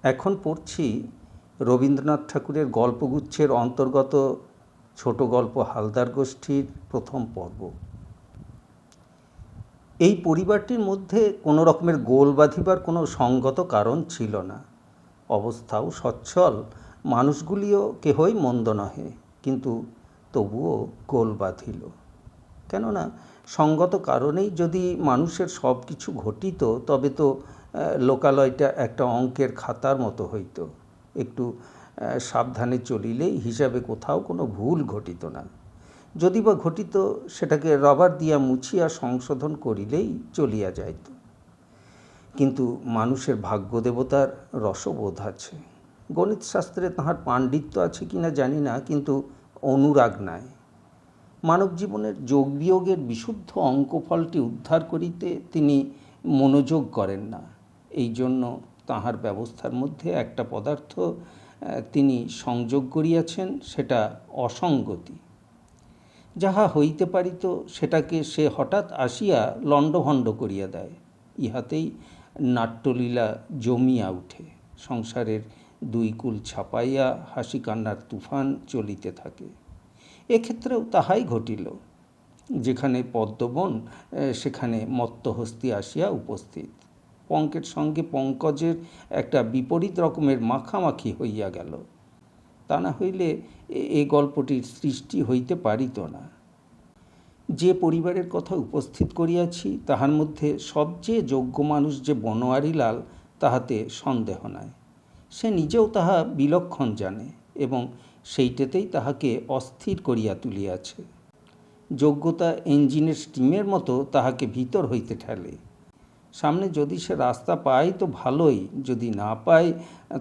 এখন পড়ছি রবীন্দ্রনাথ ঠাকুরের গল্পগুচ্ছের অন্তর্গত ছোট গল্প হালদার গোষ্ঠীর প্রথম পর্ব। এই পরিবারটির মধ্যে কোনো রকমের গোল বাঁধিবার কোনো সঙ্গত কারণ ছিল না। অবস্থাও সচ্ছল, মানুষগুলিও কেহই মন্দ নহে, কিন্তু তবুও গোল বাঁধিল। কেননা সঙ্গত কারণেই যদি মানুষের সব কিছু ঘটিত, তবে তো লোকালয়টা একটা অঙ্কের খাতার মতো হইত। একটু সাবধানে চলিলেই হিসাবে কোথাও কোনো ভুল ঘটিত না। যদি বা ঘটিত, সেটাকে রবার দিয়া মুছিয়া সংশোধন করিলেই চলিয়া যাইত। কিন্তু মানুষের ভাগ্যদেবতার রসবোধ আছে। গণিতশাস্ত্রে তাহার পাণ্ডিত্য আছে কিনা জানি না, কিন্তু অনুরাগ নাই। মানব জীবনের যোগ বিয়োগের বিশুদ্ধ অঙ্কফলটি উদ্ধার করিতে তিনি মনোযোগ করেন না। এই জন্য তাহার ব্যবস্থার মধ্যে একটা পদার্থ তিনি সংযোগ করিয়াছেন, সেটা অসঙ্গতি। যাহা হইতে পারিত সেটাকে সে হঠাৎ আসিয়া লণ্ডভণ্ড করিয়া দেয়। ইহাতেই নাট্যলীলা জমিয়া উঠে। সংসারের দুই কুল ছাপাইয়া হাসি কান্নার তুফান চলিতে থাকে। এক্ষেত্রেও তাহাই ঘটিল। যেখানে পদ্মবন, সেখানে মত্তহস্তি আসিয়া উপস্থিত। পঙ্কের সঙ্গে পঙ্কজের একটা বিপরীত রকমের মাখামাখি হইয়া গেল। তা না হইলে এ গল্পটির সৃষ্টি হইতে পারিত না। যে পরিবারের কথা উপস্থিত করিয়াছি, তাহার মধ্যে সবচেয়ে যোগ্য মানুষ যে বনোয়ারিলাল, তাহাতে সন্দেহ নাই। সে নিজেও তাহা বিলক্ষণ জানে এবং সেইটাতেই তাহাকে অস্থির করিয়া তুলিয়াছে। যোগ্যতা ইঞ্জিনের স্টিমের মতো তাহাকে ভিতর হইতে ঠেলে। সামনে যদি সে রাস্তা পায় তো ভালোই, যদি না পায়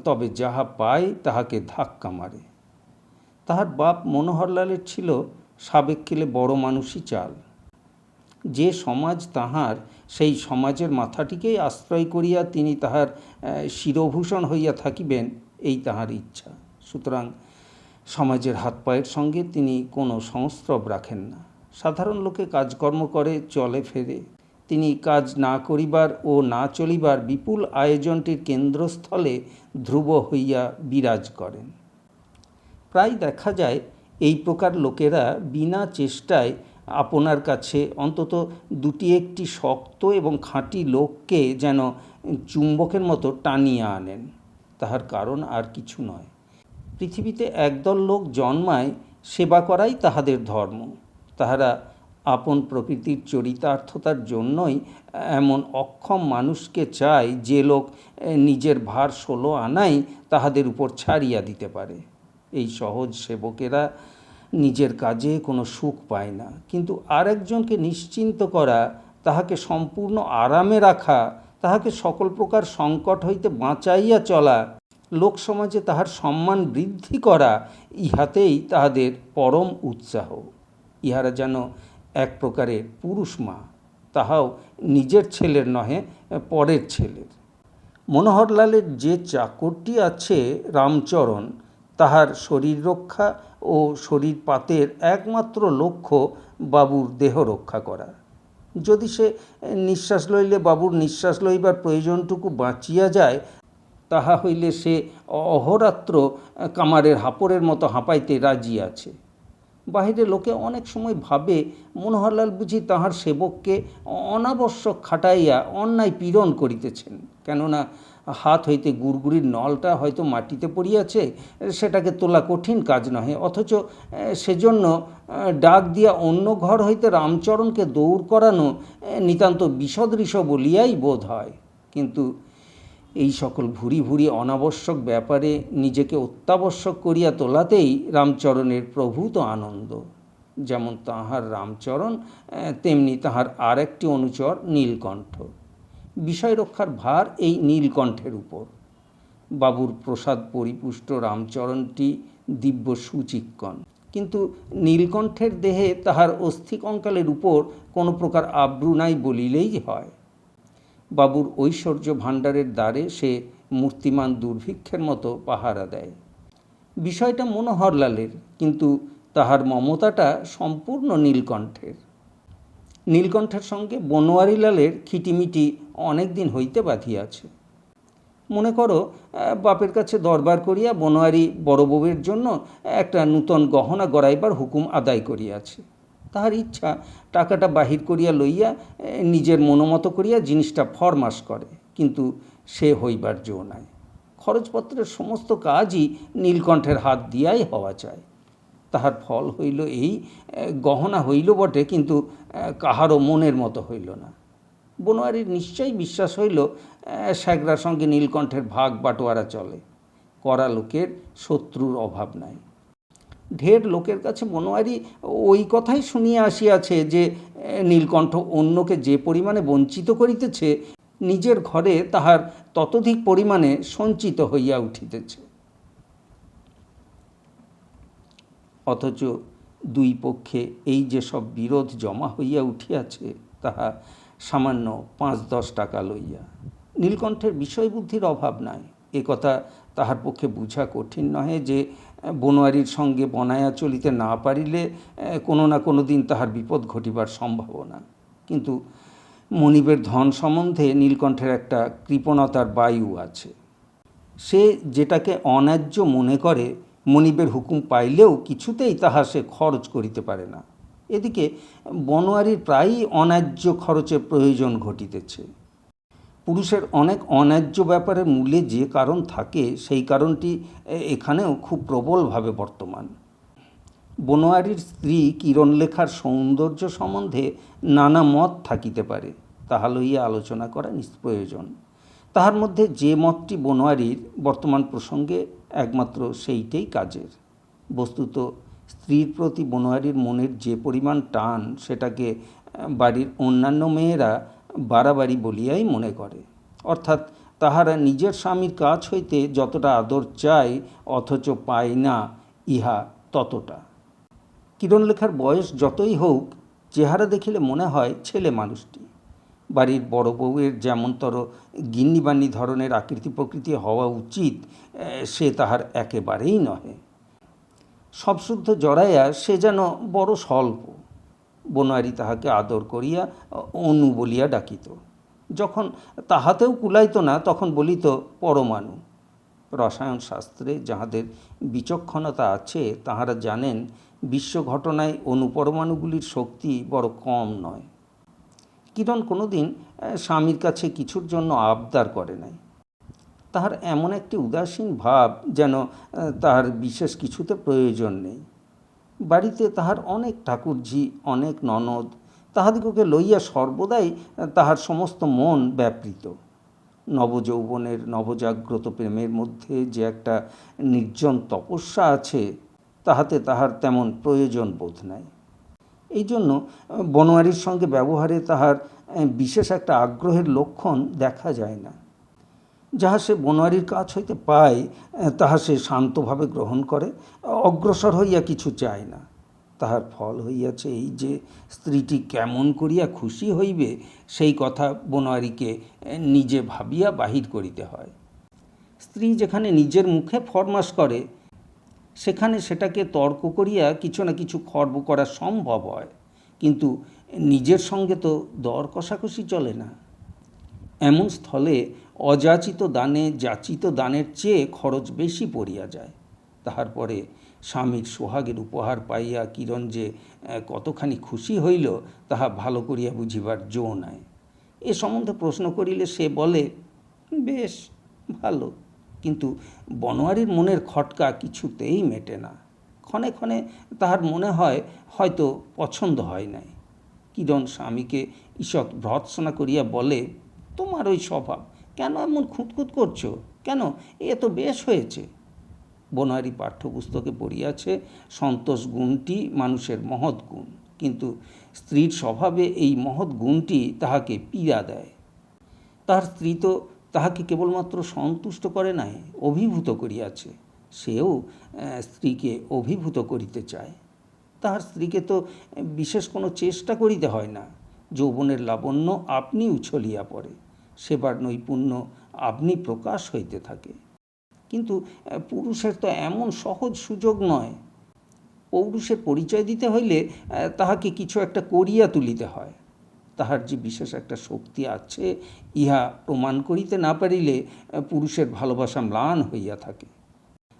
তবে যাহা পায় তাহাকে ধাক্কা মারে। তাহার বাপ মনোহরলালের ছিল সাবেক্ষীলে বড় মানুষই চাল। যে সমাজ তাহার, সেই সমাজের মাথাটিকেই আশ্রয় করিয়া তিনি তাহার শিরভূষণ হইয়া থাকিবেন, এই তাহার ইচ্ছা। সুতরাং সমাজের হাত পায়ের সঙ্গে তিনি কোনো সংস্রব রাখেন না। সাধারণ লোকে কাজকর্ম করে, চলে ফেরে। তিনি কাজ না করিবার ও না চলিবার বিপুল আয়োজনটির কেন্দ্রস্থলে ধ্রুব হইয়া বিরাজ করেন। প্রায় দেখা যায় এই প্রকার লোকেরা বিনা চেষ্টায় আপনার কাছে অন্তত দুটি একটি শক্ত এবং খাঁটি লোককে যেন চুম্বকের মতো টানিয়া আনেন। তাহার কারণ আর কিছু নয়। পৃথিবীতে একদল লোক জন্মায়, সেবা করাই তাহাদের ধর্ম। তাহারা আপন প্রকৃতির চরিতার্থতার জন্যই এমন অক্ষম মানুষকে চায়, যে লোক নিজের ভার 16 আনাই তাহাদের উপর ছাড়িয়া দিতে পারে। এই সহজ সেবকেরা নিজের কাজে কোনো সুখ পায় না, কিন্তু আর একজনকে নিশ্চিন্ত করা, তাহাকে সম্পূর্ণ আরামে রাখা, তাহাকে সকল প্রকার সংকট হইতে বাঁচাইয়া চলা, লোকসমাজে তাহার সম্মান বৃদ্ধি করা, ইহাতেই তাহাদের পরম উৎসাহ। ইহারা যেন এক প্রকারের পুরুষ মা, তাহাও নিজের ছেলের নহে, পরের ছেলের। মনোহরলালের যে চাকরটি আছে রামচরণ, তাহার শরীর রক্ষা ও শরীর পাতের একমাত্র লক্ষ্য বাবুর দেহ রক্ষা করা। যদি সে নিঃশ্বাস লইলে বাবুর নিঃশ্বাস লইবার প্রয়োজনটুকু বাঁচিয়া যায়, তাহা হইলে সে অহোরাত্র কামারের হাঁপড়ের মতো হাঁপাইতে রাজি আছে। বাহিরে লোকে অনেক সময় ভাবে মনোহরলাল বুঝি তাহার সেবককে অনাবশ্যক খাটাইয়া অন্যায় পীড়ন করিতেছেন। কেননা হাত হইতে গুড়গুড়ির নলটা হয়তো মাটিতে পড়িয়াছে, সেটাকে তোলা কঠিন কাজ নহে, অথচ সেজন্য ডাক দিয়া অন্য ঘর হইতে রামচরণকে দৌড় করানো নিতান্ত বিসদৃশ বলিয়াই বোধ হয়। কিন্তু এই সকল ভুরি ভুরি অনাবশ্যক ব্যাপারে নিজেকে অত্যাবশ্যক করিয়া তোলাতেই রামচরণের প্রভূত আনন্দ। যেমন তাহার রামচরণ, তেমনি তাহার আর একটি অনুচর নীলকণ্ঠ। বিষয় রক্ষার ভার এই নীলকণ্ঠের উপর। বাবুর প্রসাদ পরিপুষ্ট রামচরণটি দিব্য সুচিক্কণ, কিন্তু নীলকণ্ঠের দেহে তাহার অস্থি কঙ্কালের উপর কোনো প্রকার আব্রু নাই বলিলেই হয়। বাবুর ঐশ্বর্য ভাণ্ডারের দ্বারে সে মূর্তিমান দুর্ভিক্ষের মতো পাহারা দেয়। বিষয়টা মনোহরলালের, কিন্তু তাহার মমতাটা সম্পূর্ণ নীলকণ্ঠের। নীলকণ্ঠের সঙ্গে বনোয়ারিলালের খিটিমিটি অনেক দিন হইতে বাঁধিয়াছে। মনে করো বাপের কাছে দরবার করিয়া বনোয়ারি বড় বউয়ের জন্য একটা নূতন গহনা গড়াইবার হুকুম আদায় করিয়াছে। তাহার ইচ্ছা টাকাটা বাহির করিয়া লইয়া নিজের মনোমতো করিয়া জিনিসটা ফরমাস করে, কিন্তু সে হইবার জো নাই। খরচপত্রের সমস্ত কাজই নীলকণ্ঠের হাত দিয়াই হওয়া চায়। তাহার ফল হইল এই, গহনা হইল বটে, কিন্তু কাহারও মনের মতো হইল না। বনোয়ারির নিশ্চয়ই বিশ্বাস হইল স্যাগরার সঙ্গে নীলকণ্ঠের ভাগ বাটোয়ারা চলে। কড়া লোকের শত্রুর অভাব নাই। ঢের লোকের কাছে বনোয়ারি ওই কথাই শুনিয়া আসিয়াছে যে নীলকণ্ঠ অন্যকে যে পরিমাণে বঞ্চিত করিতেছে, নিজের ঘরে তাহার ততোধিক পরিমাণে সঞ্চিত হইয়া উঠিতেছে। অথচ দুই পক্ষে এই যে সব বিরোধ জমা হইয়া উঠিয়াছে, তাহা সামান্য 5-10 টাকা লইয়া। নীলকণ্ঠের বিষয়বুদ্ধির অভাব নাই, এ কথা তাহার পক্ষে বুঝা কঠিন নহে যে বনোয়ারির সঙ্গে বনায়া চলিতে না পারিলে কোনো না কোনো দিন তাহার বিপদ ঘটিবার সম্ভাবনা। কিন্তু মনিবের ধন সম্বন্ধে নীলকণ্ঠের একটা কৃপণতার বায়ু আছে। সে যেটাকে অন্যায্য মনে করে, মনিবের হুকুম পাইলেও কিছুতেই তাহা সে খরচ করিতে পারে না। এদিকে বনোয়ারির প্রায়ই অন্যায্য খরচের প্রয়োজন ঘটিতেছে। পুরুষের অনেক অন্যায্য ব্যাপারের মূলে যে কারণ থাকে, সেই কারণটি এখানেও খুব প্রবলভাবে বর্তমান। বনোয়ারির স্ত্রী কিরণলেখার সৌন্দর্য সম্বন্ধে নানা মত থাকিতে পারে, তাহা লইয়া আলোচনা করা নিষ্প্রয়োজন। তাহার মধ্যে যে মতটি বনোয়ারির বর্তমান প্রসঙ্গে একমাত্র সেইটাই কাজের। বস্তুত স্ত্রীর প্রতি বনোয়ারির মনের যে পরিমাণ টান, সেটাকে বাড়ির অন্যান্য মেয়েরা বাড়াবাড়ি বলিয়াই মনে করে। অর্থাৎ তাহারা নিজের স্বামীর কাছ হইতে যতটা আদর চায়, অথচ পায় না ইহা ততটা। কিরণলেখার বয়স যতই হোক, চেহারা দেখিলে মনে হয় ছেলে মানুষটি। বাড়ির বড় বউয়ের যেমনতর গিন্নিবান্নি ধরনের আকৃতি প্রকৃতি হওয়া উচিত, সে তাহার একেবারেই নহে। সবশুদ্ধ জড়াইয়া সে যেন বড় স্বল্প। বনোয়ারি তাহাকে আদর করিয়া অনু বলিয়া ডাকিত। যখন তাহাতেও কুলাইত না, তখন বলিত পরমাণু। রসায়ন শাস্ত্রে যাহাদের বিচক্ষণতা আছে, তাহারা জানেন বিশ্ব ঘটনায় অনুপরমাণুগুলির শক্তি বড় কম নয়। কিরণ কোনোদিন স্বামীর কাছে কিছুর জন্য আবদার করে নাই। তাহার এমন একটি উদাসীন ভাব, যেন তাহার বিশেষ কিছুতে প্রয়োজন নেই। বাড়িতে তাহার অনেক ঠাকুরঝি, অনেক ননদ, তাহাদিগকে লইয়া সর্বদাই তাহার সমস্ত মন ব্যাপৃত। নবযৌবনের নবজাগ্রত প্রেমের মধ্যে যে একটা নির্জন তপস্যা আছে, তাহাতে তাহার তেমন প্রয়োজন বোধ নাই। এই জন্য বনোয়ারির সঙ্গে ব্যবহারে তাহার বিশেষ একটা আগ্রহের লক্ষণ দেখা যায় না। যাহা সে বনোয়ারির কাছ হইতে পায়, তাহা সে শান্তভাবে গ্রহণ করে, অগ্রসর হইয়া কিছু চায় না। তাহার ফল হইয়াছে এই যে স্ত্রীটি কেমন করিয়া খুশি হইবে, সেই কথা বনোয়ারিকে নিজে ভাবিয়া বাহির করিতে হয়। স্ত্রী যেখানে নিজের মুখে ফরমাস করে, সেখানে সেটাকে তর্ক করিয়া কিছু না কিছু খর্ব করা সম্ভব হয়, কিন্তু নিজের সঙ্গে তো দর কষাকষি চলে না। এমন স্থলে অযাচিত দানে যাচিত দানের চেয়ে খরচ বেশি পড়িয়া যায়। তাহার পরে স্বামীর সোহাগের উপহার পাইয়া কিরণ যে কতখানি খুশি হইল, তাহা ভালো করিয়া বুঝিবার জো নাই। এ সম্বন্ধে প্রশ্ন করিলে সে বলে, বেশ ভালো। কিন্তু বনোয়ারির মনের খটকা কিছুতেই মেটে না। ক্ষণে ক্ষণে তাহার মনে হয় হয়তো পছন্দ হয় নাই। কিরণ স্বামীকে ঈষৎ ভর্ৎসনা করিয়া বলে, তোমার ওই স্বভাব, কেন এমন খুঁতখুত করছো? কেন, এ তো বেশ হয়েছে। বনোয়ারি পাঠ্যপুস্তকে পড়িয়াছে সন্তোষ গুণটি মানুষের মহৎ গুণ, কিন্তু স্ত্রীর স্বভাবে এই মহৎ গুণটি তাহাকে পীড়া দেয়। তাহার স্ত্রী তো তাহাকে কেবলমাত্র সন্তুষ্ট করে নাই, অভিভূত করিয়াছে। সেও স্ত্রীকে অভিভূত করিতে চায়। তাহার স্ত্রীকে তো বিশেষ কোনো চেষ্টা করিতে হয় না। যৌবনের লাবণ্য আপনি উছলিয়া পড়ে, সেবার নৈপুণ্য আপনি প্রকাশ হইতে থাকে। কিন্তু পুরুষের তো এমন সহজ সুযোগ নয়। পৌরুষের পরিচয় দিতে হইলে তাহাকে কিছু একটা করিয়া তুলিতে হয়। তাহার যে বিশেষ একটা শক্তি আছে, ইহা প্রমাণ করিতে না পারিলে পুরুষের ভালোবাসা ম্লান হইয়া থাকে।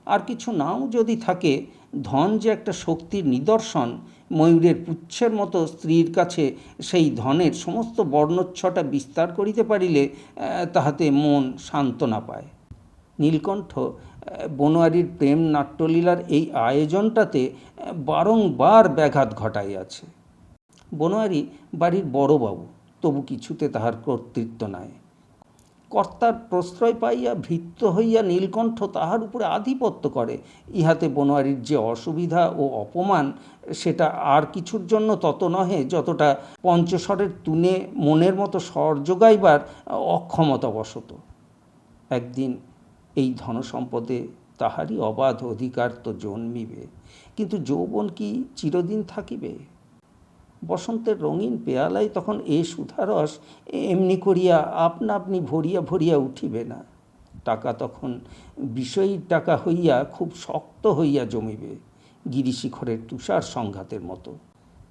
আর কিছু নাও যদি থাকে, ধন যে একটা শক্তির নিদর্শন, ময়ূরের পুচ্ছের মতো স্ত্রীর কাছে সেই ধনের সমস্ত বর্ণচ্ছটা বিস্তার করিতে পারিলে তাহাতে মন সান্ত্বনা পায়। নীলকণ্ঠ বনোয়ারির প্রেম নাট্যলীলার এই আয়োজনটাতে বারংবার ব্যাঘাত ঘটাইয়াছে। বনোয়ারি বাড়ির বড়বাবু, তবু কিছুতে তাহার কর্তৃত্ব নাই। কর্তার প্রশ্রয় পাইয়া ভৃত্য হইয়া নীলকণ্ঠ তাহার উপরে আধিপত্য করে। ইহাতে বনোয়ারির যে অসুবিধা ও অপমান, সেটা আর কিছুর জন্য তত নহে যতটা পঞ্চস্বরের তুনে মনের মতো স্বর যোগাইবার অক্ষমতাবশত। একদিন এই ধনসম্পদে তাহারই অবাধ অধিকার তো জন্মিবে, কিন্তু যৌবন কি চিরদিন থাকিবে? বসন্তের রঙিন পেয়ালায় তখন এ সুধারস এমনি করিয়া আপনা আপনি ভরিয়া ভরিয়া উঠিবে না। টাকা তখন বিষয়ীর টাকা হইয়া খুব শক্ত হইয়া জমিবে, গিরিশিখরের তুষার সংঘাতের মতো।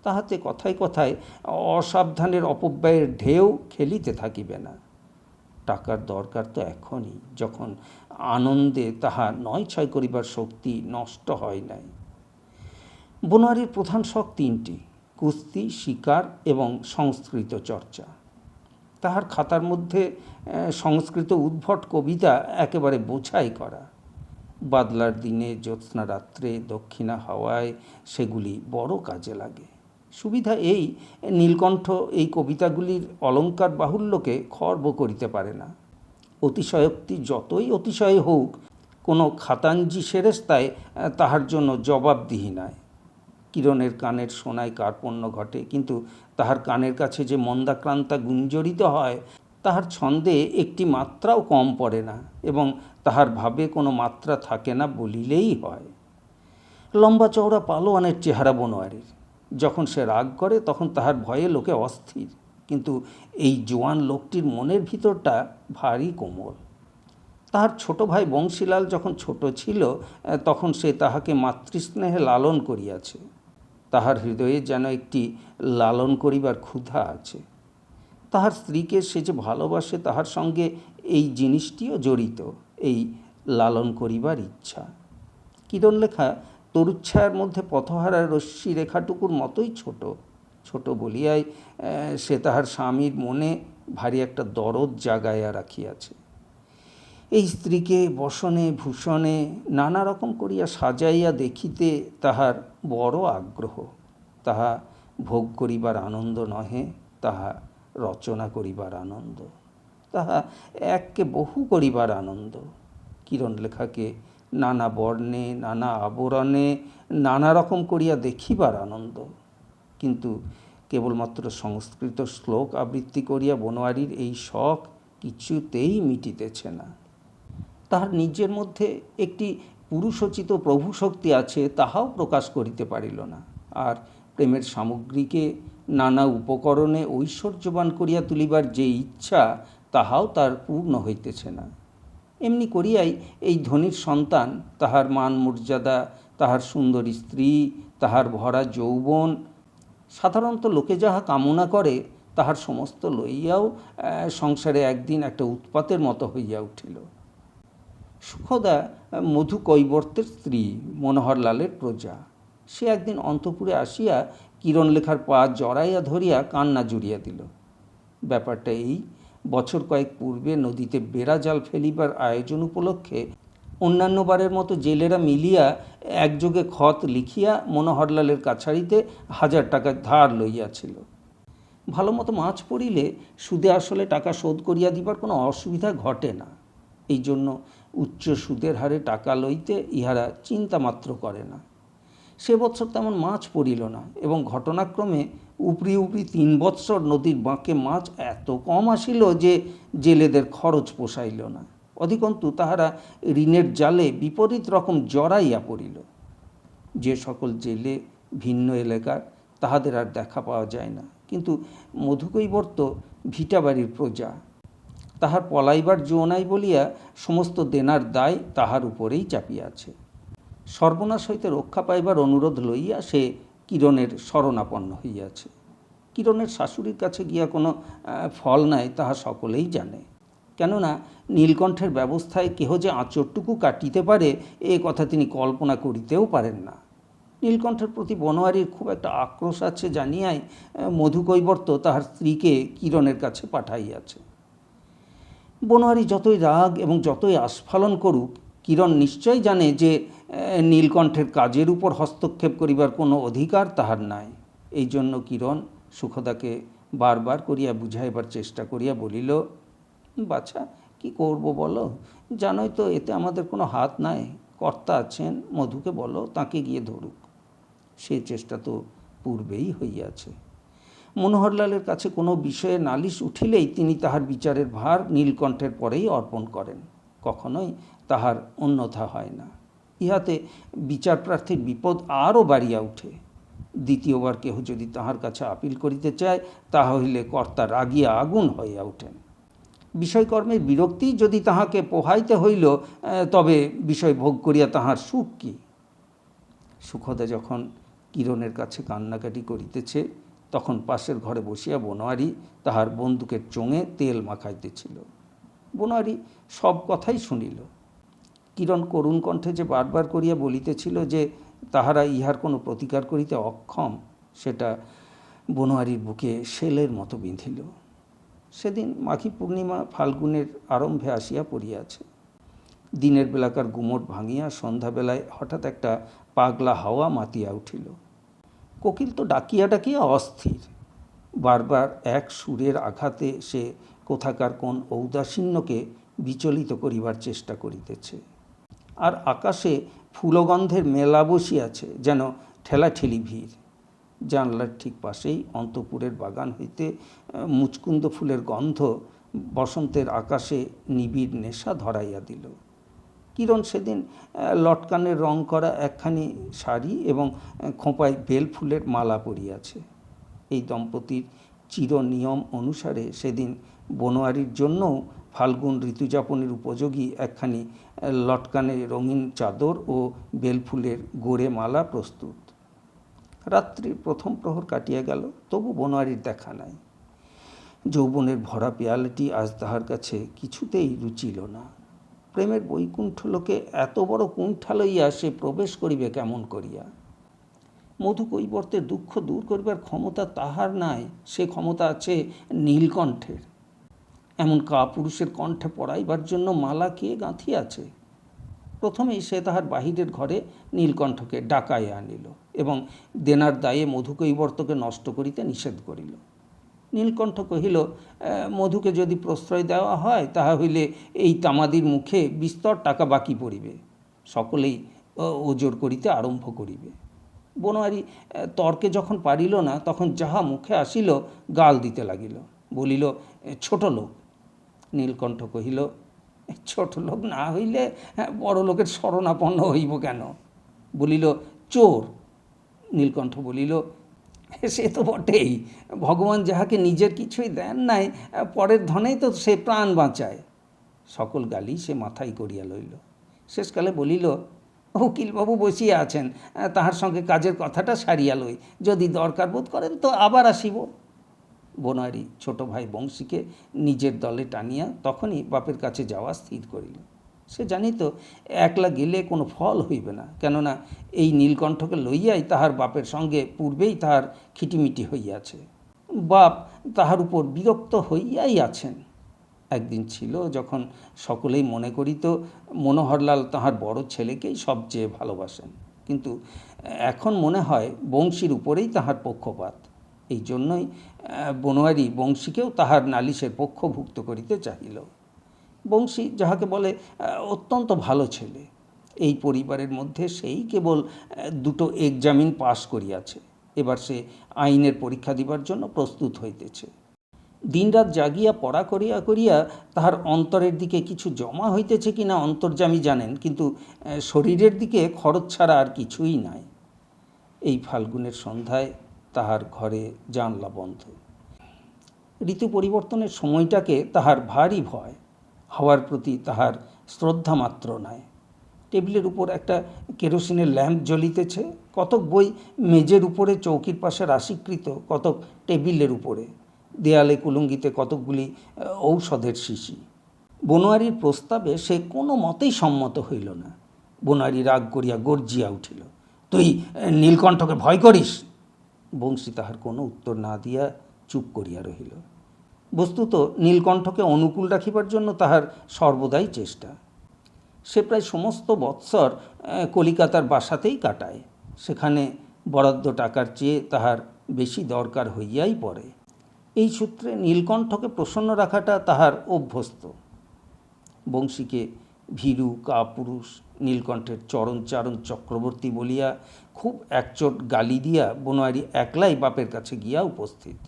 তাহাতে কথায় কথায় অসাবধানের অপব্যয়ের ঢেউ খেলিতে থাকিবে না। টাকার দরকার তো এখনই, যখন আনন্দে তাহা নয় ছয় করিবার শক্তি নষ্ট হয় নাই। বনোয়ারির প্রধান শখ তিনটি: কুস্তি, শিকার এবং সংস্কৃত চর্চা। তাহার খাতার মধ্যে সংস্কৃত উদ্ভট কবিতা একেবারে বোঝাই করা। বাদলার দিনে, জ্যোৎস্না রাত্রে, দক্ষিণা হাওয়ায় সেগুলি বড় কাজে লাগে। সুবিধা এই, নীলকণ্ঠ এই কবিতাগুলির অলঙ্কার বাহুল্যকে খর্ব করিতে পারে না। অতিশয়োক্তি যতই অতিশয় হোক, কোনো খাতাঞ্জি সেরেস্তায় তাহার জন্য জবাবদিহি নাই। কিরণের কানের সোনায় কার্পণ্য ঘটে, কিন্তু তাহার কানের কাছে যে মন্দাক্রান্তা গুঞ্জরিত হয়, তাহার ছন্দে একটি মাত্রাও কম পড়ে না, এবং তাহার ভাবে কোনো মাত্রা থাকে না বলিলেই হয়। লম্বা চওড়া পালোয়ানের চেহারা বনোয়ারির। যখন সে রাগ করে তখন তাহার ভয়ে লোকে অস্থির, কিন্তু এই জোয়ান লোকটির মনের ভিতরটা ভারী কোমল। তাহার ছোট ভাই বংশীলাল যখন ছোট ছিল, তখন সে তাহাকে মাতৃস্নেহে লালন করিয়াছে। তাহার হৃদয়ে যেন একটি লালন করিবার ক্ষুধা আছে। তাহার স্ত্রীকে সে যে ভালোবাসে, তাহার সঙ্গে এই জিনিসটিও জড়িত, এই লালন করিবার ইচ্ছা। কিরণলেখা তরুচ্ছায়ার মধ্যে পথহারা রশ্মি রেখাটুকুর মতোই ছোট। ছোট বলিয়াই সে তাহার স্বামীর মনে ভারী একটা দরদ জাগাইয়া রাখিয়াছে। এই স্ত্রীকে বসনে ভূষণে নানা রকম করিয়া সাজাইয়া দেখিতে তাহার বড় আগ্রহ। তাহা ভোগ করিবার আনন্দ নহে, তাহা রচনা করিবার আনন্দ, তাহা এককে বহু করিবার আনন্দ। কিরণলেখাকে নানা বর্ণে, নানা আবরণে, নানা রকম করিয়া দেখিবার আনন্দ। কিন্তু কেবলমাত্র সংস্কৃত শ্লোক আবৃত্তি করিয়া বনোয়ারির এই শখ কিছুতেই মিটিতেছে না। তাহার নিজের মধ্যে একটি পুরুষোচিত প্রভুশক্তি আছে, তাহাও প্রকাশ করিতে পারিল না। আর প্রেমের সামগ্রীকে নানা উপকরণে ঐশ্বর্যবান করিয়া তুলিবার যে ইচ্ছা, তাহাও তার পূর্ণ হইতেছে না। এমনি করিয়াই এই ধনীর সন্তান তাহার মান মর্যাদা, তাহার সুন্দরী স্ত্রী, তাহার ভরা যৌবন, সাধারণত লোকে যাহা কামনা করে, তাহার সমস্ত লইয়াও সংসারে একদিন একটা উৎপাতের মতো হইয়া উঠিল। সুখদা মধু কৈবর্তের স্ত্রী, মনোহরলালের প্রজা। সে একদিন অন্তঃপুরে আসিয়া কিরণলেখার পা জড়াইয়া ধরিয়া কান্না জুড়িয়া দিল। ব্যাপারটা এই, বছর কয়েক পূর্বে নদীতে বেড়া জাল ফেলিবার আয়োজন উপলক্ষে অন্যান্য বারের মতো জেলেরা মিলিয়া একযোগে খত লিখিয়া মনোহরলালের কাছারিতে 1000 টাকা ধার লইয়াছিল। ভালো মতো মাছ পড়িলে সুদে আসলে টাকা শোধ করিয়া দিবার কোনো অসুবিধা ঘটে না। এই জন্য উচ্চ সুদের হারে টাকা লইতে ইহারা চিন্তা মাত্র করে না। সে বৎসর তেমন মাছ পড়িল না, এবং ঘটনাক্রমে উপরি উপরি 3 বৎসর নদীর বাঁকে মাছ এত কম আসিল যে জেলেদের খরচ পোষাইল না। অধিকন্তু তাহারা ঋণের জালে বিপরীত রকম জড়াইয়া পড়িল। যে সকল জেলে ভিন্ন এলাকার, তাহাদের আর দেখা পাওয়া যায় না, কিন্তু মধুকৈবর্ত ভিটাবাড়ির প্রজা। তাহার পলাইবার জো নাই বলিয়া সমস্ত দেনার দায় তাহার উপরেই চাপিয়াছে। সর্বনাশ হইতে রক্ষা পাইবার অনুরোধ লইয়া সে কিরণের শরণাপন্ন হইয়াছে। কিরণের শাশুড়ির কাছে গিয়া কোনো ফল নাই তাহা সকলেই জানে। কেননা নীলকণ্ঠের ব্যবস্থায় কেহ যে আঁচড়টুকু কাটিতে পারে এ কথা তিনি কল্পনা করিতেও পারেন না। নীলকণ্ঠের প্রতি বনোয়ারির খুব একটা আক্রোশ আছে জানিয়াই মধুকৈবর্ত তাহার স্ত্রীকে কিরণের কাছে পাঠাইয়াছে। বনোয়ারি যতই রাগ এবং যতই আস্ফালন করুক, কিরণ নিশ্চয় জানে যে নীলকণ্ঠের কাজের উপর হস্তক্ষেপ করিবার কোনো অধিকার তাহার নাই। এই জন্য কিরণ সুখদাকে বারবার করিয়া বুঝাইবার চেষ্টা করিয়া বলিল, বাছা কি করব বলো, জানোই তো এতে আমাদের কোনো হাত নাই। কর্তা আছেন, মধুকে বলো তাকে গিয়ে ধরুক। সেই চেষ্টা তো পূর্বেই হইয়াছে। মনোহরলালের কাছে কোনো বিষয়ে নালিশ উঠিলেই তিনি তাহার বিচারের ভার নীলকণ্ঠের পরেই অর্পণ করেন, কখনোই তাহার অন্যথা হয় না। ইহাতে বিচারপ্রার্থীর বিপদ আরও বাড়িয়া উঠে। দ্বিতীয়বার কেহ যদি তাহার কাছে আপিল করিতে চায়, তাহা হইলে কর্তা রাগিয়া আগুন হইয়া ওঠেন। বিষয়কর্মের বিরক্তি যদি তাহাকে পোহাইতে হইল, তবে বিষয় ভোগ করিয়া তাহার সুখ কি? সুখদা যখন কিরণের কাছে কান্নাকাটি করিতেছে, তখন পাশের ঘরে বসিয়া বনোয়ারি তাহার বন্দুকের চোঙে তেল মাখাইতেছিল। বনোয়ারি সব কথাই শুনিল। কিরণ করুণ কণ্ঠে যে বারবার করিয়া বলিতেছিল যে তাহারা ইহার কোনো প্রতিকার করিতে অক্ষম, সেটা বনোয়ারির বুকে শেলের মতো বিঁধিল। সেদিন মাঘী পূর্ণিমা ফাল্গুনের আরম্ভে আসিয়া পড়িয়াছে। দিনের বেলাকার গুমট ভাঙিয়া সন্ধ্যাবেলায় হঠাৎ একটা পাগলা হাওয়া মাতিয়া উঠিল। কোকিল তো ডাকিয়া ডাকিয়া অস্থির। বারবার এক সুরের আঘাতে সে কোথাকার কোন ঔদাসীন্যকে বিচলিত করিবার চেষ্টা করিতেছে। আর আকাশে ফুলগন্ধের মেলা বসিয়াছে, যেন ঠেলাঠেলি ভিড়। জানলার ঠিক পাশেই অন্তপুরের বাগান হইতে মুচকুন্দ ফুলের গন্ধ বসন্তের আকাশে নিবিড় নেশা ধরাইয়া দিল। কিরণ সেদিন লটকানের রং করা একখানি শাড়ি এবং খোঁপায় বেল ফুলের মালা পরিয়াছে। এই দম্পতির চিরনিয়ম অনুসারে সেদিন বনোয়ারির জন্যও ফাল্গুন ঋতুযাপনের উপযোগী একখানি লটকানে রঙিন চাদর ও বেলফুলের গোড়ে মালা প্রস্তুত। রাত্রির প্রথম প্রহর কাটিয়া গেল, তবু বনোয়ারির দেখা নাই। যৌবনের ভরা পেয়ালাটি আজ তাহার কাছে কিছুতেই রুচিল না। প্রেমের বৈকুণ্ঠ লোকে এত বড় কুণ্ঠা লইয়া সে প্রবেশ করিবে কেমন করিয়া? মধুকৈবর্তের দুঃখ দূর করিবার ক্ষমতা তাহার নাই, সে ক্ষমতা আছে নীলকণ্ঠের। এমন কাপুরুষের কণ্ঠে পড়াইবার জন্য মালা কে গাঁথিয়াছে? প্রথমেই সে তাহার বাহিরের ঘরে নীলকণ্ঠকে ডাকাইয়া আনিল এবং দেনার দায়ে মধুকৈবর্তকে নষ্ট করিতে নিষেধ করিল। নীলকণ্ঠ কহিল, মধুকে যদি প্রশ্রয় দেওয়া হয়, তাহা হইলে এই তামাদির মুখে বিস্তর টাকা বাকি পড়িবে। সকলেই ওজোর করিতে আরম্ভ করিবে। বনোয়ারি তর্কে যখন পারিল না, তখন যাহা মুখে আসিল গাল দিতে লাগিল। বলিল, ছোট লোক। নীলকণ্ঠ কহিল, ছোট লোক না হইলে বড় লোকের শরণাপন্ন হইব কেন? বলিল, চোর। নীলকণ্ঠ বলিল, সে তো বটেই, ভগবান যাহাকে নিজের কিছুই দেন নাই, পরের ধনেই তো সে প্রাণ বাঁচায়। সকল গালি সে মাথায় করিয়া লইল। শেষকালে বলিল, উকিলবাবু বসিয়া আছেন, তাহার সঙ্গে কাজের কথাটা সারিয়া লই, যদি দরকার বোধ করেন তো আবার আসিব। বনোয়ারি ছোট ভাই বংশীকে নিজের দলে টানিয়া তখনই বাপের কাছে যাওয়া স্থির করিল। সে জানিত একলা গেলে কোনো ফল হইবে না, কেননা এই নীলকণ্ঠকে লইয়াই তাহার বাপের সঙ্গে পূর্বেই তাহার খিটিমিটি হইয়াছে। বাপ তাহার উপর বিরক্ত হইয়াই আছেন। একদিন ছিল যখন সকলেই মনে করিত মনোহরলাল তাহার বড় ছেলেকেই সবচেয়ে ভালোবাসেন, কিন্তু এখন মনে হয় বংশীর উপরেই তাহার পক্ষপাত। এই জন্যই বনোয়ারি বংশীকেও তাহার নালিশের পক্ষভুক্ত করিতে চাহিল। বংশী যাহাকে বলে অত্যন্ত ভালো ছেলে। এই পরিবারের মধ্যে সেই কেবল দুটো এক্সামিন পাশ করিয়াছে। এবার সে আইনের পরীক্ষা দিবার জন্য প্রস্তুত হইতেছে। দিনরাত জাগিয়া পড়া করিয়া করিয়া তাহার অন্তরের দিকে কিছু জমা হইতেছে কিনা অন্তর্যামী জানেন, কিন্তু শরীরের দিকে খরচ ছাড়া আর কিছুই নাই। এই ফাল্গুনের সন্ধ্যায় তাহার ঘরে জানলা বন্ধ। ঋতু পরিবর্তনের সময়টাকে তাহার ভারী ভয়। হাওয়ার প্রতি তাহার শ্রদ্ধা মাত্র নাই। টেবিলের উপর একটা কেরোসিনের ল্যাম্প জ্বলিতেছে, কতক বই মেজের উপরে চৌকির পাশে রাশিকৃত, কতক টেবিলের উপরে, দেয়ালে কুলুঙ্গিতে কতকগুলি ঔষধের শিশি। বনোয়ারির প্রস্তাবে সে কোনো মতেই সম্মত হইল না। বনোয়ারি রাগ করিয়া গর্জিয়া উঠিল, তুই নীলকণ্ঠকে ভয় করিস? বংশী তাহার কোনো উত্তর না দিয়া চুপ করিয়া রহিল। বস্তুত নীলকণ্ঠকে অনুকূল রাখিবার জন্য তাহার সর্বদাই চেষ্টা। সে প্রায় সমস্ত বৎসর কলিকাতার বাসাতেই কাটায়। সেখানে বরাদ্দ টাকার চেয়ে তাহার বেশি দরকার হইয়াই পড়ে। এই সূত্রে নীলকণ্ঠকে প্রসন্ন রাখাটা তাহার অভ্যস্ত। বংশীকে ভীরু কাপুরুষ, নীলকণ্ঠের চরণ চক্রবর্তী বলিয়া খুব একচোট গালি দিয়া বনোয়ারি একলাই বাপের কাছে গিয়া উপস্থিত।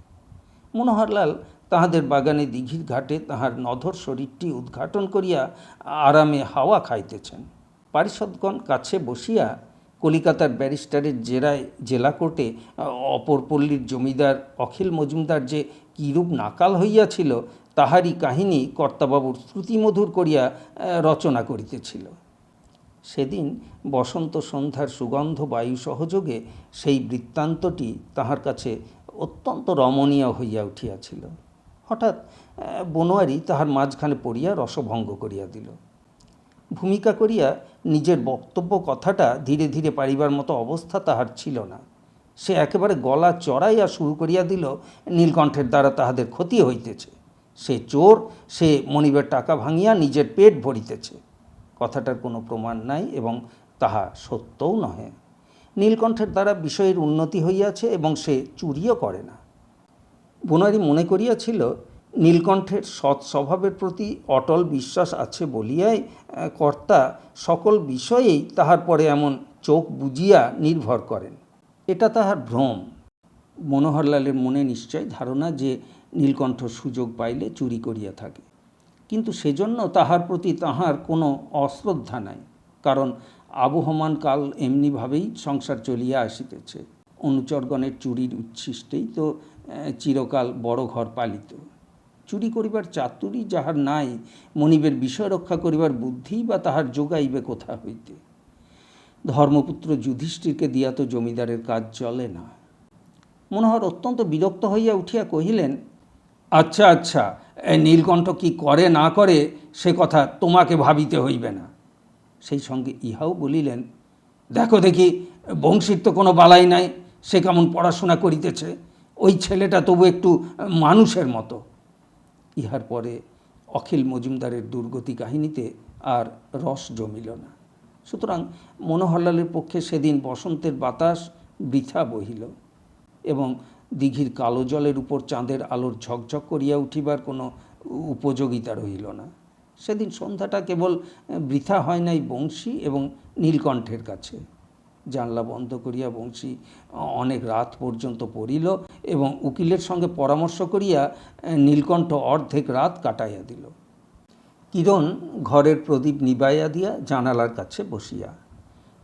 মনোহরলাল তাহাদের বাগানে দিঘির ঘাটে তাহার নধর শরীরটি উদ্ঘাটন করিয়া আরামে হাওয়া খাইতেছেন। পারিষদগণ কাছে বসিয়া কলিকাতার ব্যারিস্টারের জেরায় জেলা কোর্টে অপর পল্লীর জমিদার অখিল মজুমদার যে কিরূপ নাকাল হইয়াছিল তাহারই কাহিনী কর্তাবাবুর শ্রুতিমধুর করিয়া রচনা করিতেছিল। সেদিন বসন্ত সন্ধ্যার সুগন্ধ বায়ু সহযোগে সেই বৃত্তান্তটি তাহার কাছে অত্যন্ত রমণীয় হইয়া উঠিয়াছিল। হঠাৎ বনোয়ারি তাহার মাঝখানে পড়িয়া রসভঙ্গ করিয়া দিল। ভূমিকা করিয়া নিজের বক্তব্য কথাটা ধীরে ধীরে পারিবার মতো অবস্থা তাহার ছিল না। সে একেবারে গলা চড়াইয়া শুরু করিয়া দিল, নীলকণ্ঠের দ্বারা তাহাদের ক্ষতি হইতেছে, সে চোর, সে মনিবের টাকা ভাঙিয়া নিজের পেট ভরিতেছে। কথাটার কোনো প্রমাণ নাই এবং তাহা সত্যও নহে। নীলকণ্ঠের দ্বারা বিষয়ের উন্নতি হইয়াছে এবং সে চুরিও করে না। বনোয়ারি মনে করিয়াছিল নীলকণ্ঠের সৎ স্বভাবের প্রতি অটল বিশ্বাস আছে বলিয়াই কর্তা সকল বিষয়েই তাহার পরে এমন চোখ বুজিয়া নির্ভর করেন। এটা তাহার ভ্রম। মনোহরলালের মনে নিশ্চয় ধারণা যে নীলকণ্ঠ সুযোগ পাইলে চুরি করিয়া থাকে, কিন্তু সেজন্য তাহার প্রতি তাহার কোনো অশ্রদ্ধা নাই, কারণ আবহমান কাল এমনিভাবেই সংসার চলিয়া আসিতেছে। অনুচরগণের চুরির উচ্ছিষ্টেই তো চিরকাল বড় ঘর পালিত। চুরি করিবার চাতুরী যাহার নাই, মনিবের বিষয় রক্ষা করিবার বুদ্ধি বা তাহার যোগাইবে কোথা হইতে? ধর্মপুত্র যুধিষ্ঠিরকে দিয়া তো জমিদারের কাজ চলে না। মনোহর অত্যন্ত বিরক্ত হইয়া উঠিয়া কহিলেন, আচ্ছা আচ্ছা, নীলকণ্ঠ কি করে না করে সে কথা তোমাকে ভাবিতে হইবে না। সেই সঙ্গে ইহাও বলিলেন, দেখো দেখি বংশীর তো কোনো বালাই নাই, সে কেমন পড়াশোনা করিতেছে, ওই ছেলেটা তবু একটু মানুষের মতো। ইহার পরে অখিল মজুমদারের দুর্গতি কাহিনীতে আর রস জমিল না। সুতরাং মনোহরলালের পক্ষে সেদিন বসন্তের বাতাস বৃথা বহিল এবং দিঘির কালো জলের উপর চাঁদের আলোর ঝকঝক করিয়া উঠিবার কোনো উপযোগিতা রহিল না। সেদিন সন্ধ্যাটা কেবল বৃথা হয় নাই বংশী এবং নীলকণ্ঠের কাছে। জানলা বন্ধ করিয়া বংশী অনেক রাত পর্যন্ত পড়িল এবং উকিলের সঙ্গে পরামর্শ করিয়া নীলকণ্ঠ অর্ধেক রাত কাটাইয়া দিল। কিরণ ঘরের প্রদীপ নিবাইয়া দিয়া জানালার কাছে বসিয়া।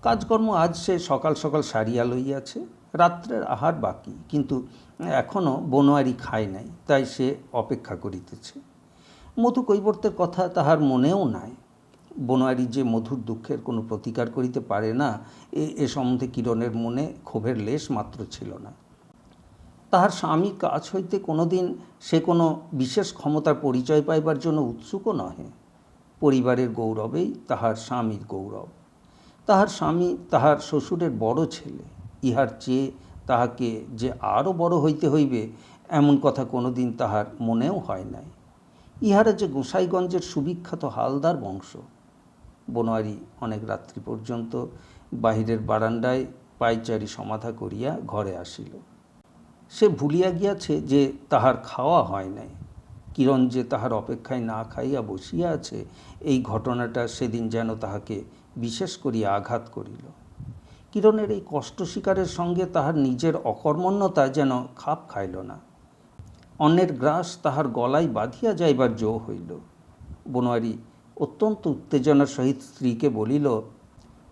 কাজকর্ম আজ সে সকাল সকাল সারিয়া লইয়াছে, রাত্রের আহার বাকি, কিন্তু এখনও বনোয়ারি খায় নাই, তাই সে অপেক্ষা করিতেছে। মধু কৈবর্তের কথা তাহার মনেও নাই। বনোয়ারি যে মধুর দুঃখের কোনো প্রতিকার করিতে পারে না, এ সম্বন্ধে কিরণের মনে ক্ষোভের লেশ মাত্র ছিল না। তাহার স্বামীর কাছ হইতে কোনোদিন সে কোনো বিশেষ ক্ষমতার পরিচয় পাইবার জন্য উৎসুকও নহে। পরিবারের গৌরবেই তাহার স্বামীর গৌরব। তাহার স্বামী তাহার শ্বশুরের বড় ছেলে, ইহার চেয়ে তাহাকে যে আরও বড় হইতে হইবে এমন কথা কোনোদিন তাহার মনেও হয় নাই। ইহারা যে গোসাইগঞ্জের সুবিখ্যাত হালদার বংশ। বনোয়ারি অনেক রাত্রি পর্যন্ত বাহিরের বারান্দায় পায়চারি সমাধা করিয়া ঘরে আসিল। সে ভুলিয়া গিয়াছে যে তাহার খাওয়া হয় নাই। কিরণ যে তাহার অপেক্ষায় না খাইয়া বসিয়া আছে, এই ঘটনাটা সেদিন যেন তাহাকে বিশেষ করিয়া আঘাত করিল। কিরণের এই কষ্ট স্বীকারের সঙ্গে তাহার নিজের অকর্মণ্যতা যেন খাপ খাইল না। অন্যের গ্রাস তাহার গলায় বাঁধিয়া যাইবার জো হইল। বনোয়ারি অত্যন্ত উত্তেজনার সহিত স্ত্রীকে বলিল,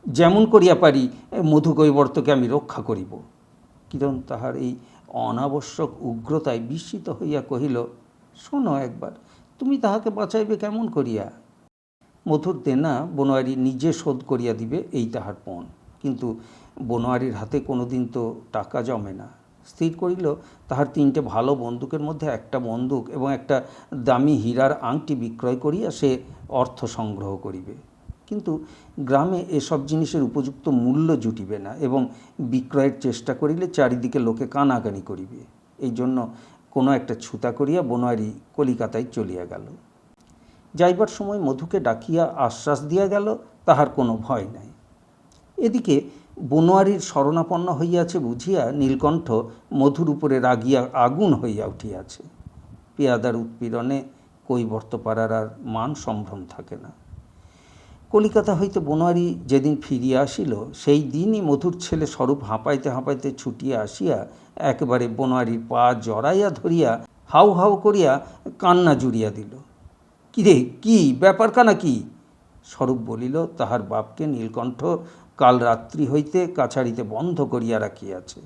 যেমন করিয়া পারি মধু কৈবর্তকে আমি রক্ষা করিব। কিরণ তাহার এই অনাবশ্যক উগ্রতায় বিস্মিত হইয়া কহিল, শোনো একবার, তুমি তাহাকে বাঁচাইবে কেমন করিয়া? মধুর দেনা বনোয়ারি নিজে শোধ করিয়া দিবে, এই তাহার পণ। কিন্তু বনোয়ারির হাতে কোনো দিন তো টাকা জমে না। স্থির করিল তাহার 3টে ভালো বন্দুকের মধ্যে একটা বন্দুক এবং একটা দামি হীরার আংটি বিক্রয় করিয়া সে অর্থ সংগ্রহ করিবে। কিন্তু গ্রামে এসব জিনিসের উপযুক্ত মূল্য জুটিবে না এবং বিক্রয়ের চেষ্টা করিলে চারিদিকে লোকে কানাকানি করিবে। এই জন্য কোনো একটা ছুতা করিয়া বনোয়ারি কলিকাতায় চলিয়া গেল। যাইবার সময় মধুকে ডাকিয়া আশ্বাস দিয়া গেল তাহার কোনো ভয় নাই। এদিকে বনোয়ারির শরণাপন্ন হইয়াছে বুঝিয়া নীলকণ্ঠ মধুর উপরে রাগিয়া আগুন হইয়া উঠিয়াছে। পেয়াদার উৎপীড়নে কৈবর্তপাড়ার আর মান সম্ভ্রম থাকে না। কলিকাতা হইতে বনোয়ারি যেদিন ফিরিয়া আসিল সেই দিনই মধুর ছেলে স্বরূপ হাঁপাইতে হাঁপাইতে ছুটিয়া আসিয়া একেবারে বনোয়ারির পা জড়াইয়া ধরিয়া হাউ হাউ করিয়া কান্না জুড়িয়া দিল। কিরে, কি ব্যাপার কানা কি? স্বরূপ বলিল তাহার বাপকে নীলকণ্ঠ কাল রাত্রি হইতে কাছারিতে বন্ধ করিয়া রাখিয়াছে।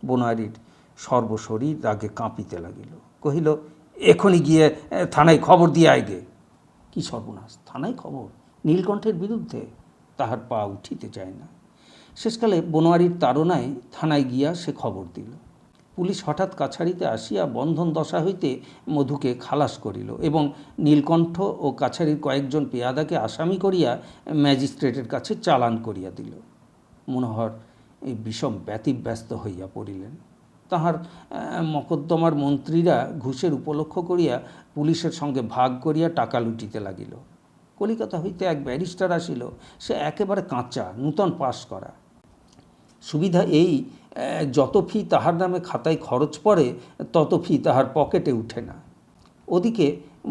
বনোয়ারির সর্বশরীর রাগে কাঁপিতে লাগিল। কহিল, এখনই গিয়ে থানায় খবর দিয়ে আইগে। কি সর্বনাশ! থানায় খবর? নীলকণ্ঠের বিরুদ্ধে? তাহার পা উঠিতে চায় না। শেষকালে বনোয়ারির তাড়নায় থানায় গিয়া সে খবর দিল। পুলিশ হঠাৎ কাছারিতে আসিয়া বন্ধন দশা হইতে মধুকে খালাস করিল এবং নীলকণ্ঠ ও কাছারির কয়েকজন পেয়াদাকে আসামি করিয়া ম্যাজিস্ট্রেটের কাছে চালান করিয়া দিল। মনোহর এই বিষম ব্যতিব্যস্ত হইয়া পড়িলেন। তাহার মকদ্দমার মন্ত্রীরা ঘুষের উপলক্ষ করিয়া পুলিশের সঙ্গে ভাগ করিয়া টাকা লুটিতে লাগিল। কলিকাতা হইতে এক ব্যারিস্টার আসিল, সে একেবারে কাঁচা, নূতন পাস করা। সুবিধা এই, যত ফি তাহার নামে খাতায় খরচ পড়ে তত ফি তাহার পকেটে উঠে না। ওদিকে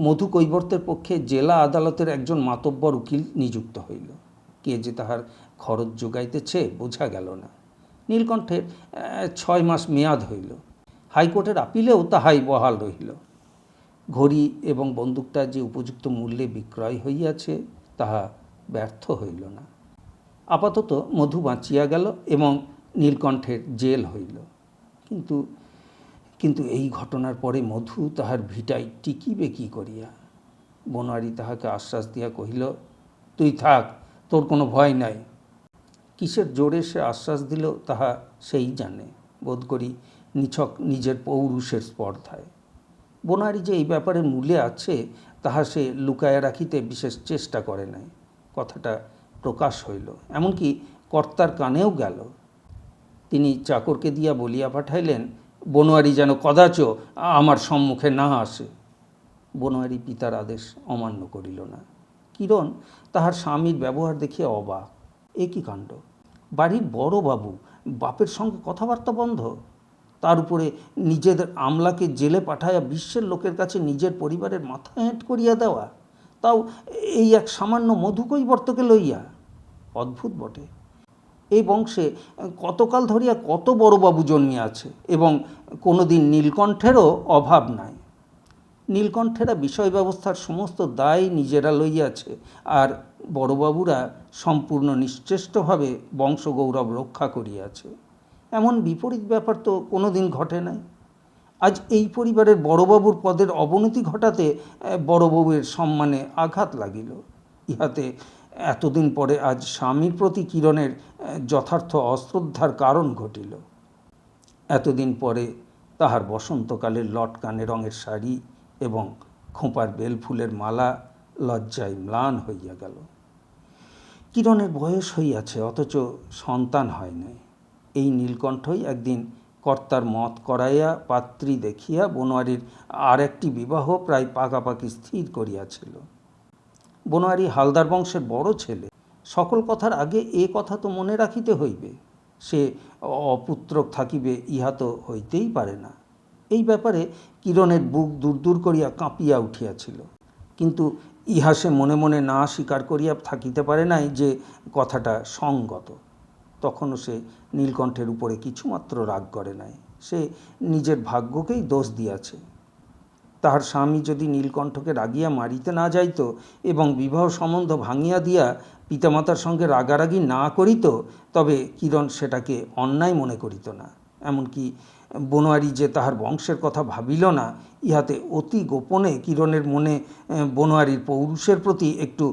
মধু কৈবর্তের পক্ষে জেলা আদালতের একজন মাতব্বর উকিল নিযুক্ত হইল। কে যে তাহার খরচ যোগাইতেছে বোঝা গেল না। নীলকণ্ঠের 6 মাস মেয়াদ হইল। হাইকোর্টের আপিলেও তাহাই বহাল রহিল। ঘড়ি এবং বন্দুকটা যে উপযুক্ত মূল্যে বিক্রয় হইয়াছে তাহা ব্যর্থ হইল না। আপাতত মধু বাঁচিয়া গেল এবং নীলকণ্ঠের জেল হইল। কিন্তু এই ঘটনার পরে মধু তাহার ভিটায় টিকিবে কি করিয়া? বনোয়ারি তাহাকে আশ্বাস দিয়া কহিল, তুই থাক, তোর কোনো ভয় নাই। কিসের জোরে সে আশ্বাস দিল তাহা সেই জানে, বোধ করি নিছক নিজের পৌরুষের স্পর্ধায়। বনোয়ারি যে এই ব্যাপারে মূলে আছে তাহা সে লুকায়া রাখিতে বিশেষ চেষ্টা করে নাই। কথাটা প্রকাশ হইল, এমনকি কর্তার কানেও গেল। তিনি চাকরকে দিয়া বলিয়া পাঠাইলেন, বনোয়ারি যেন কদাচ আমার সম্মুখে না আসে। বনোয়ারি পিতার আদেশ অমান্য করিল না। কিরণ তাহার স্বামীর ব্যবহার দেখিয়া অবাক। এ কী কাণ্ড! বাড়ির বড় বাবু, বাপের সঙ্গে কথাবার্তা বন্ধ। তার উপরে নিজেদের আমলাকে জেলে পাঠাইয়া বিশ্বের লোকের কাছে নিজের পরিবারের মাথা হেঁট করিয়া দেওয়া, তাও এই এক সামান্য মধু কৈবর্তকে লইয়া। অদ্ভুত বটে। এই বংশে কতকাল ধরিয়া কত বড়বাবু জন্মিয়াছে এবং কোনো দিন নীলকণ্ঠেরও অভাব নাই। নীলকণ্ঠেরা বিষয় ব্যবস্থার সমস্ত দায় নিজেরা লইয়াছে, আর বড়বাবুরা সম্পূর্ণ নিশ্চেষ্টভাবে বংশগৌরব রক্ষা করিয়াছে। এমন বিপরীত ব্যাপার তো কোনো দিন ঘটে নাই। আজ এই পরিবারের বড়বাবুর পদের অবনতি ঘটাতে বড়বাবুর সম্মানে আঘাত লাগিল। ইহাতে এতদিন পরে আজ স্বামীর প্রতি কিরণের যথার্থ অশ্রদ্ধার কারণ ঘটিল। এতদিন পরে তাহার বসন্তকালের লটকানে রঙের শাড়ি এবং খোঁপার বেলফুলের মালা লজ্জায় ম্লান হইয়া গেল। কিরণের বয়স হইয়াছে, অথচ সন্তান হয় নাই। এই নীলকণ্ঠই একদিন কর্তার মত করাইয়া পাত্রী দেখিয়া বনোয়ারির আর একটি বিবাহ প্রায় পাকাপাকি স্থির করিয়াছিল। বনোয়ারি হালদার বংশের বড় ছেলে। সকল কথার আগে এ কথা তো মনে রাখিতে হইবে, সে অপুত্রক থাকিবে ইহা তো হইতেই পারে না। এই ব্যাপারে কিরণের বুক দূর দূর করিয়া কাঁপিয়া উঠিয়াছিল। কিন্তু ইহা সে মনে মনে না স্বীকার করিয়া থাকিতে পারে নাই যে কথাটা সঙ্গত। তখনও সে নীলকণ্ঠের উপরে কিছুমাত্র রাগ করে নাই। সে নিজের ভাগ্যকেই দোষ দিয়াছে। তাহার স্বামী যদি নীলকণ্ঠকে রাগিয়া মারিতে না যাইত এবং বিবাহ সম্বন্ধ ভাঙিয়া দিয়া পিতামাতার সঙ্গে রাগারাগি না করিত, তবে কিরণ সেটাকে অন্যায় মনে করিত না। এমনকি বনোয়ারি যে তাহার বংশের কথা ভাবিল না, ইহাতে অতি গোপনে কিরণের মনে বনোয়ারির পৌরুষের প্রতি একটু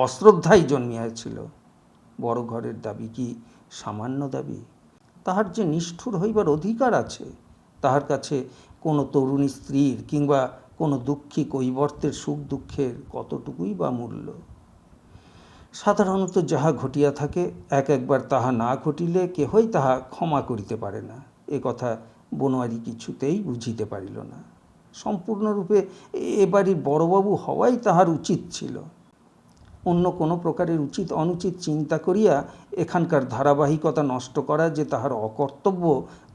অশ্রদ্ধাই জন্মিয়াছিল। বড় ঘরের দাবি কি সামান্য দাবি? তাহার যে নিষ্ঠুর হইবার অধিকার আছে, তাহার কাছে কোনো তরুণী স্ত্রীর কিংবা কোনো দুঃখী কৈবর্তের সুখ দুঃখের কতটুকুই বা মূল্য? সাধারণত যাহা ঘটিয়া থাকে একবার তাহা না ঘটিলে কেহই তাহা ক্ষমা করিতে পারে না। এ কথা বনোয়ারি কিছুতেই বুঝিতে পারিল না। সম্পূর্ণরূপে এ বাড়ির বড়বাবু হওয়াই তাহার উচিত ছিল। অন্য কোনো প্রকারের উচিত অনুচিত চিন্তা করিয়া এখানকার ধারাবাহিকতা নষ্ট করা যে তাহার অকর্তব্য,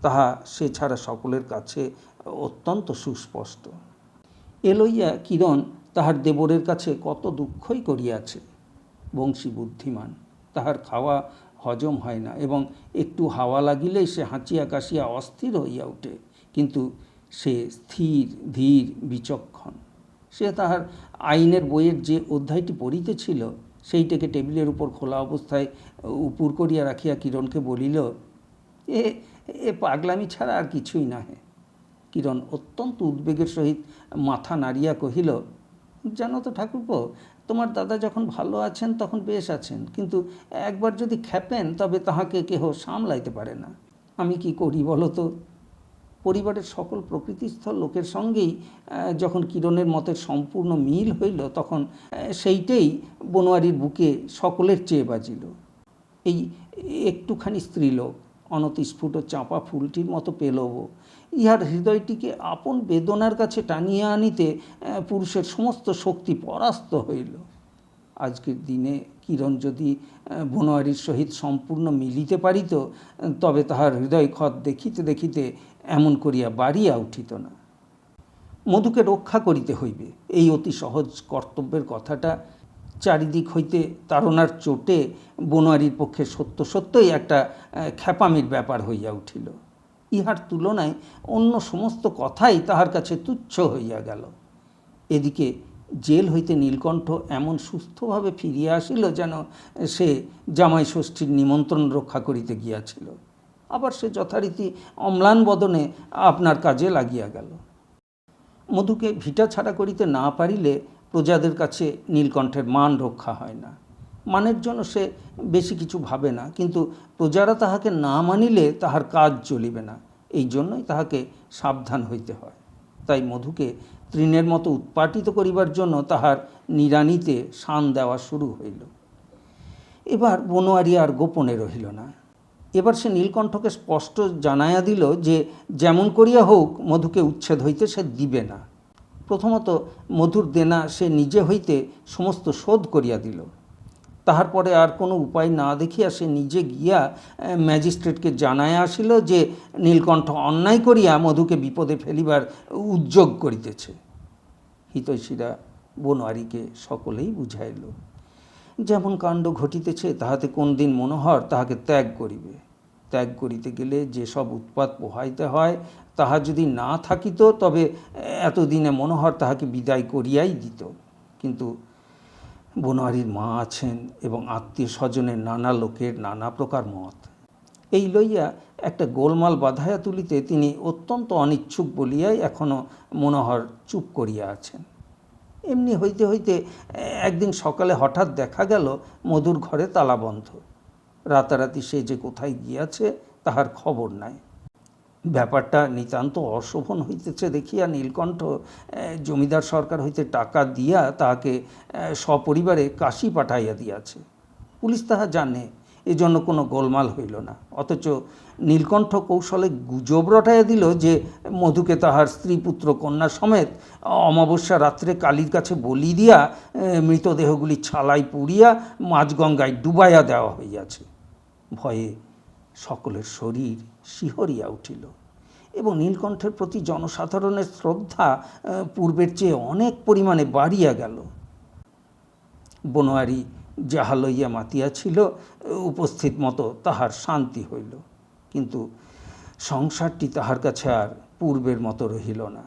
তাহা সে ছাড়া সকলের কাছে অত্যন্ত সুস্পষ্ট। এ লইয়া কিরণ তাহার দেবরের কাছে কত দুঃখই করিয়াছে। বংশী বুদ্ধিমান, তাহার খাওয়া হজম হয় না এবং একটু হাওয়া লাগিলেই সে হাঁচিয়া কাশিয়া অস্থির হইয়া ওঠে, কিন্তু সে স্থির ধীর বিচক্ষণ। সে তাহার আইনের বইয়ের যে অধ্যায়টি পড়িতেছিল সেইটাকে টেবিলের উপর খোলা অবস্থায় উপুর করিয়া রাখিয়া কিরণকে বলিল, এ এ পাগলামি ছাড়া আর কিছুই নহে। কিরণ অত্যন্ত উদ্বেগের সহিত মাথা নাড়িয়া কহিল, জানো তো ঠাকুরপো, তোমার দাদা যখন ভালো আছেন তখন বেশ আছেন, কিন্তু একবার যদি খেপেন তবে তাহাকে কেহ সামলাইতে পারে না। আমি কি করি বলো তো? পরিবারের সকল প্রকৃতিস্থ লোকের সঙ্গেই যখন কিরণের মতের সম্পূর্ণ মিল হইল, তখন সেইটাই বনোয়ারির বুকে সকলের চেয়ে বাজিল। এই একটুখানি স্ত্রীলোক, অনতিস্ফুট চাঁপা ফুলটির মতো পেলব, ইহার হৃদয়টিকে আপন বেদনার কাছে টানিয়া আনিতে পুরুষের সমস্ত শক্তি পরাস্ত হইল। আজকের দিনে কিরণ যদি বনোয়ারির সহিত সম্পূর্ণ মিলিতে পারিত, তবে তাহার হৃদয় ক্ষত দেখিতে দেখিতে এমন করিয়া বাড়িয়া উঠিত না। মধুকে রক্ষা করিতে হইবে, এই অতি সহজ কর্তব্যের কথাটা চারিদিক হইতে তাড়নার চোটে বনোয়ারির পক্ষে সত্য সত্যই একটা খ্যাপামির ব্যাপার হইয়া উঠিল। ইহার তুলনায় অন্য সমস্ত কথাই তাহার কাছে তুচ্ছ হইয়া গেল। এদিকে জেল হইতে নীলকণ্ঠ এমন সুস্থভাবে ফিরিয়া আসিল যেন সে জামাই ষষ্ঠীর নিমন্ত্রণ রক্ষা করিতে গিয়াছিল। আবার সে যথারীতি অম্লান বদনে আপনার কাজে লাগিয়া গেল। মধুকে ভিটা ছাড়া করিতে না পারিলে প্রজাদের কাছে নীলকণ্ঠের মান রক্ষা হয় না। মানের জন্য সে বেশি কিছু ভাবে না, কিন্তু প্রজারা তাহাকে না মানিলে তাহার কাজ চলিবে না। এই জন্যই তাহাকে সাবধান হইতে হয়। তাই মধুকে তৃণের মতো উৎপাটিত করিবার জন্য তাহার নিড়ানিতে শান দেওয়া শুরু হইল। এবার বনোয়ারি আর গোপনে রহিল না। এবার সে নীলকণ্ঠকে স্পষ্ট জানাইয়া দিল যে যেমন করিয়া হোক মধুকে উচ্ছেদ হইতে সে দিবে না। প্রথমত মধুর দেনা সে নিজে হইতে সমস্ত শোধ করিয়া দিল। তাহার পরে আর কোনো উপায় না দেখিয়া সে নিজে গিয়া ম্যাজিস্ট্রেটকে জানাইয়া আসিল যে নীলকণ্ঠ অন্যায় করিয়া মধুকে বিপদে ফেলিবার উদ্যোগ করিতেছে। হিতৈষীরা বনোয়ারিকে সকলেই বুঝাইল, যেমন কাণ্ড ঘটিতেছে তাহাতে কোন দিন মনোহর তাহাকে ত্যাগ করিবে। ত্যাগ করিতে গেলে যেসব উৎপাত পোহাইতে হয় তাহা যদি না থাকিত, তবে এতদিনে মনোহর তাহাকে বিদায় করিয়াই দিত। কিন্তু বনোয়ারির মা আছেন এবং আত্মীয় স্বজনের নানা লোকের নানা প্রকার মত। এই লইয়া একটা গোলমাল বাঁধাইয়া তুলিতে তিনি অত্যন্ত অনিচ্ছুক বলিয়াই এখনও মনোহর চুপ করিয়া আছেন। এমনি হইতে হইতে একদিন সকালে হঠাৎ দেখা গেল মধুর ঘরে তালাবন্ধ। রাতারাতি সে যে কোথায় গিয়াছে তাহার খবর নাই। ব্যাপারটা নিতান্ত অশোভন হইতেছে দেখিয়া নীলকণ্ঠ জমিদার সরকার হইতে টাকা দিয়া তাহাকে সপরিবারে কাশী পাঠাইয়া দিয়াছে। পুলিশ তাহা জানে, এজন্য কোনো গোলমাল হইল না। অথচ নীলকণ্ঠ কৌশলে গুজব রটাইয়া দিল যে মধুকে তাহার স্ত্রী পুত্র কন্যা সমেত অমাবস্যা রাত্রে কালীর কাছে বলি দিয়া মৃতদেহগুলি ছালাই পুড়িয়া মাঝগঙ্গায় ডুবাইয়া দেওয়া হইয়াছে। ভয়ে সকলের শরীর শিহরিয়া উঠিল এবং নীলকণ্ঠের প্রতি জনসাধারণের শ্রদ্ধা পূর্বের চেয়ে অনেক পরিমাণে বাড়িয়া গেল। বনোয়ারি যাহা লইয়া মাতিয়াছিল উপস্থিত মতো তাহার শান্তি হইল, কিন্তু সংসারটি তাহার কাছে আর পূর্বের মতো রহিল না।